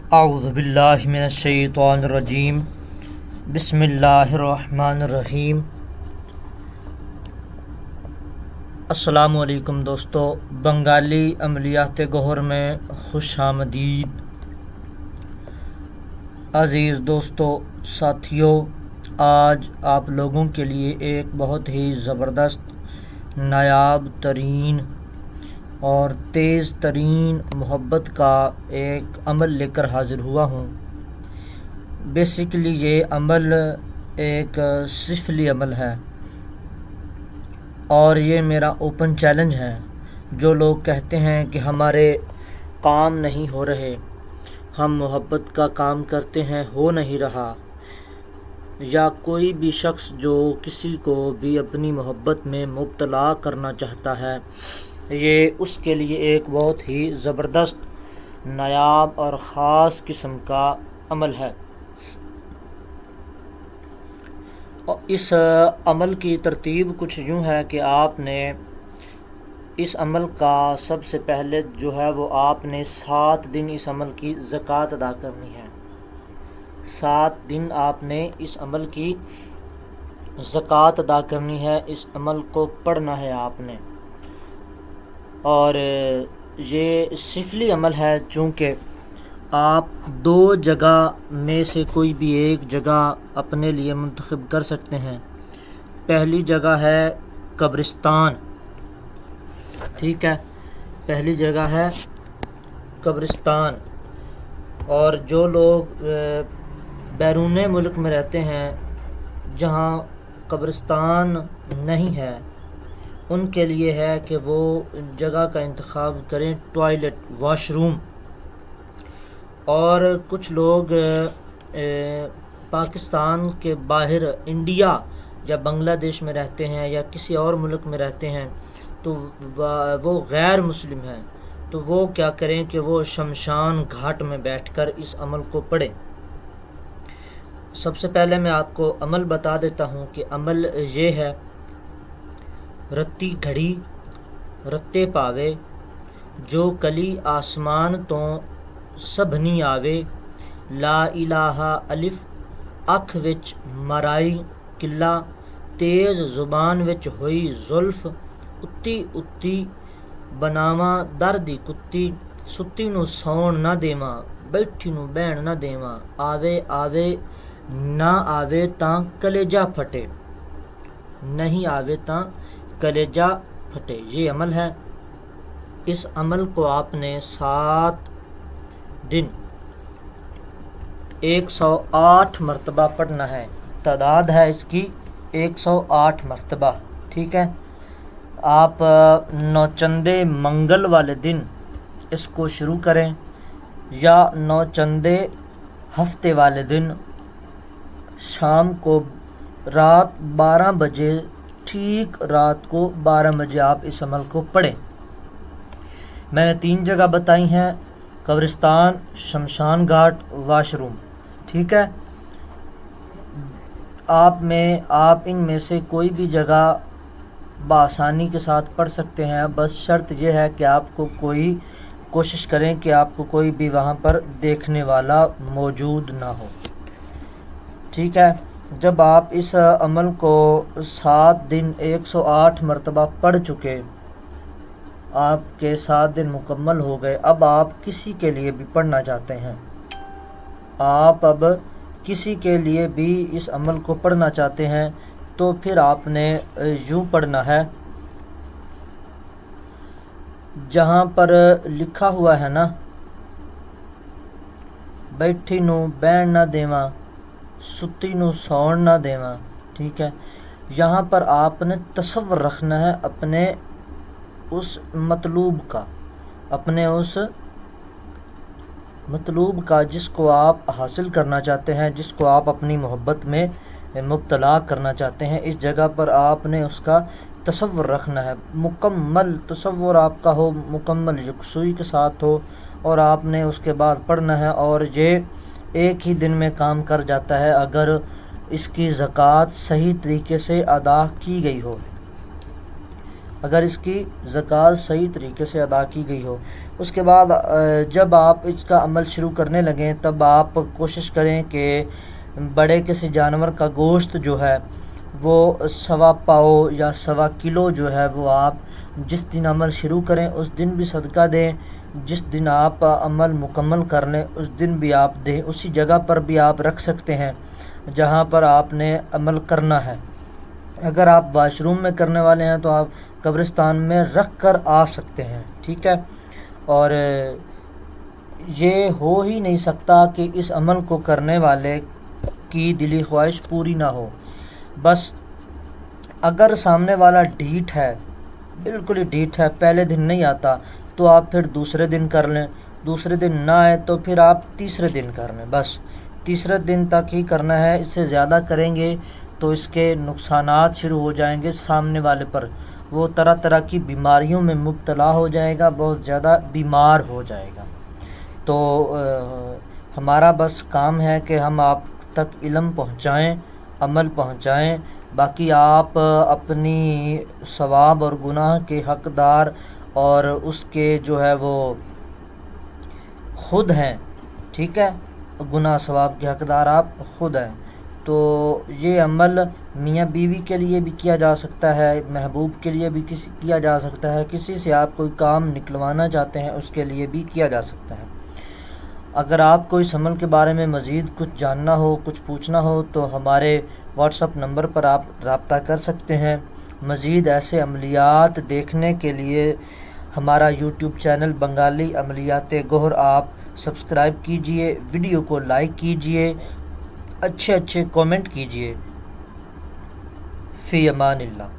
اعوذ باللہ من الشیطان الرجیم بسم اللہ الرحمن الرحیم۔ السلام علیکم دوستو، بنگالی عملیات گوہر میں خوش آمدید۔ عزیز دوستو، ساتھیو، آج آپ لوگوں کے لیے ایک بہت ہی زبردست، نایاب ترین اور تیز ترین محبت کا ایک عمل لے کر حاضر ہوا ہوں۔ بیسیکلی یہ عمل ایک سفلی عمل ہے اور یہ میرا اوپن چیلنج ہے۔ جو لوگ کہتے ہیں کہ ہمارے کام نہیں ہو رہے، ہم محبت کا کام کرتے ہیں ہو نہیں رہا، یا کوئی بھی شخص جو کسی کو بھی اپنی محبت میں مبتلا کرنا چاہتا ہے، یہ اس کے لیے ایک بہت ہی زبردست، نایاب اور خاص قسم کا عمل ہے۔ اس عمل کی ترتیب کچھ یوں ہے کہ آپ نے اس عمل کا سب سے پہلے جو ہے وہ آپ نے 7 دن اس عمل کی زکوٰۃ ادا کرنی ہے۔ 7 دن آپ نے اس عمل کی زکوٰۃ ادا کرنی ہے، اس عمل کو پڑھنا ہے آپ نے۔ اور یہ سفلی عمل ہے، چونکہ آپ 2 جگہ میں سے کوئی بھی ایک جگہ اپنے لیے منتخب کر سکتے ہیں۔ پہلی جگہ ہے قبرستان، ٹھیک ہے، پہلی جگہ ہے قبرستان۔ اور جو لوگ بیرون ملک میں رہتے ہیں جہاں قبرستان نہیں ہے، ان کے لیے ہے کہ وہ جگہ کا انتخاب کریں ٹوائلٹ، واش روم۔ اور کچھ لوگ پاکستان کے باہر انڈیا یا بنگلہ دیش میں رہتے ہیں یا کسی اور ملک میں رہتے ہیں، تو وہ غیر مسلم ہیں، تو وہ کیا کریں کہ وہ شمشان گھاٹ میں بیٹھ کر اس عمل کو پڑھیں۔ سب سے پہلے میں آپ کو عمل بتا دیتا ہوں کہ عمل یہ ہے: رتی گھڑی رتے پاوے، جو کلی آسمان تو سبھنی آوے، لا الہ الف اکھ وچ مرائی کلا، تیز زبان وچ ہوئی زلف، اتی اتی بناواں در دی کتی، ستی نو سون نہ دیواں، بیٹھی نو بہن نہ دیواں، آوے آوے نہ آوے تاں کلیجہ پھٹے، نہیں آوے تاں کلیجہ پھٹے۔ یہ عمل ہے۔ اس عمل کو آپ نے 7 دن 108 مرتبہ پڑھنا ہے۔ تعداد ہے اس کی 108 مرتبہ، ٹھیک ہے۔ آپ نوچندے منگل والے دن اس کو شروع کریں، یا نوچندے ہفتے والے دن شام کو رات 12 بجے، ٹھیک رات کو 12 بجے آپ اس عمل کو پڑھیں۔ میں نے 3 جگہ بتائی ہیں: قبرستان، شمشان گھاٹ، واش روم، ٹھیک ہے۔ آپ ان میں سے کوئی بھی جگہ بآسانی کے ساتھ پڑھ سکتے ہیں، بس شرط یہ ہے کہ آپ کو کوشش کریں کہ آپ کو کوئی بھی وہاں پر دیکھنے والا موجود نہ ہو، ٹھیک ہے۔ جب آپ اس عمل کو 7 دن 108 مرتبہ پڑھ چکے، آپ کے 7 دن مکمل ہو گئے، اب آپ کسی کے لیے بھی پڑھنا چاہتے ہیں، آپ اب کسی کے لیے بھی اس عمل کو پڑھنا چاہتے ہیں، تو پھر آپ نے یوں پڑھنا ہے، جہاں پر لکھا ہوا ہے نا، بیٹھی نو بہن نہ دیواں، ستی نو سون نہ دیواں، ٹھیک ہے۔ یہاں پر آپ نے تصور رکھنا ہے اپنے اس مطلوب کا، اپنے اس مطلوب کا جس کو آپ حاصل کرنا چاہتے ہیں، جس کو آپ اپنی محبت میں مبتلا کرنا چاہتے ہیں۔ اس جگہ پر آپ نے اس کا تصور رکھنا ہے، مکمل تصور آپ کا ہو، مکمل یکسوئی کے ساتھ ہو، اور آپ نے اس کے بعد پڑھنا ہے۔ اور یہ ایک ہی دن میں کام کر جاتا ہے اگر اس کی زکوٰۃ صحیح طریقے سے ادا کی گئی ہو۔ اگر اس کی زکوٰۃ صحیح طریقے سے ادا کی گئی ہو۔ اس کے بعد جب آپ اس کا عمل شروع کرنے لگیں تب آپ کوشش کریں کہ بڑے کسی جانور کا گوشت جو ہے وہ 1.25 پاؤ یا 1.25 کلو جو ہے وہ آپ جس دن عمل شروع کریں اس دن بھی صدقہ دیں، جس دن آپ عمل مکمل کر لیں اس دن بھی آپ دیں۔ اسی جگہ پر بھی آپ رکھ سکتے ہیں جہاں پر آپ نے عمل کرنا ہے۔ اگر آپ واش روم میں کرنے والے ہیں تو آپ قبرستان میں رکھ کر آ سکتے ہیں، ٹھیک ہے۔ اور یہ ہو ہی نہیں سکتا کہ اس عمل کو کرنے والے کی دلی خواہش پوری نہ ہو۔ بس اگر سامنے والا ڈھیٹ ہے، بالکل ہی ڈھیٹ ہے، پہلے دن نہیں آتا تو آپ پھر دوسرے دن کر لیں، دوسرے دن نہ آئے تو پھر آپ تیسرے دن کر لیں، بس تیسرے دن تک ہی کرنا ہے۔ اس سے زیادہ کریں گے تو اس کے نقصانات شروع ہو جائیں گے سامنے والے پر، وہ طرح طرح کی بیماریوں میں مبتلا ہو جائے گا، بہت زیادہ بیمار ہو جائے گا۔ تو ہمارا بس کام ہے کہ ہم آپ تک علم پہنچائیں، عمل پہنچائیں، باقی آپ اپنی ثواب اور گناہ کے حقدار اور اس کے جو ہے وہ خود ہیں، ٹھیک ہے، گناہ ثواب کے حقدار آپ خود ہیں۔ تو یہ عمل میاں بیوی کے لیے بھی کیا جا سکتا ہے، محبوب کے لیے بھی کیا جا سکتا ہے، کسی سے آپ کوئی کام نکلوانا چاہتے ہیں اس کے لیے بھی کیا جا سکتا ہے۔ اگر آپ کو اس عمل کے بارے میں مزید کچھ جاننا ہو، کچھ پوچھنا ہو تو ہمارے واٹس ایپ نمبر پر آپ رابطہ کر سکتے ہیں۔ مزید ایسے عملیات دیکھنے کے لیے ہمارا یوٹیوب چینل بنگالی عملیات گوہر آپ سبسکرائب کیجئے، ویڈیو کو لائک کیجئے، اچھے کامنٹ کیجئے۔ فی امان اللہ۔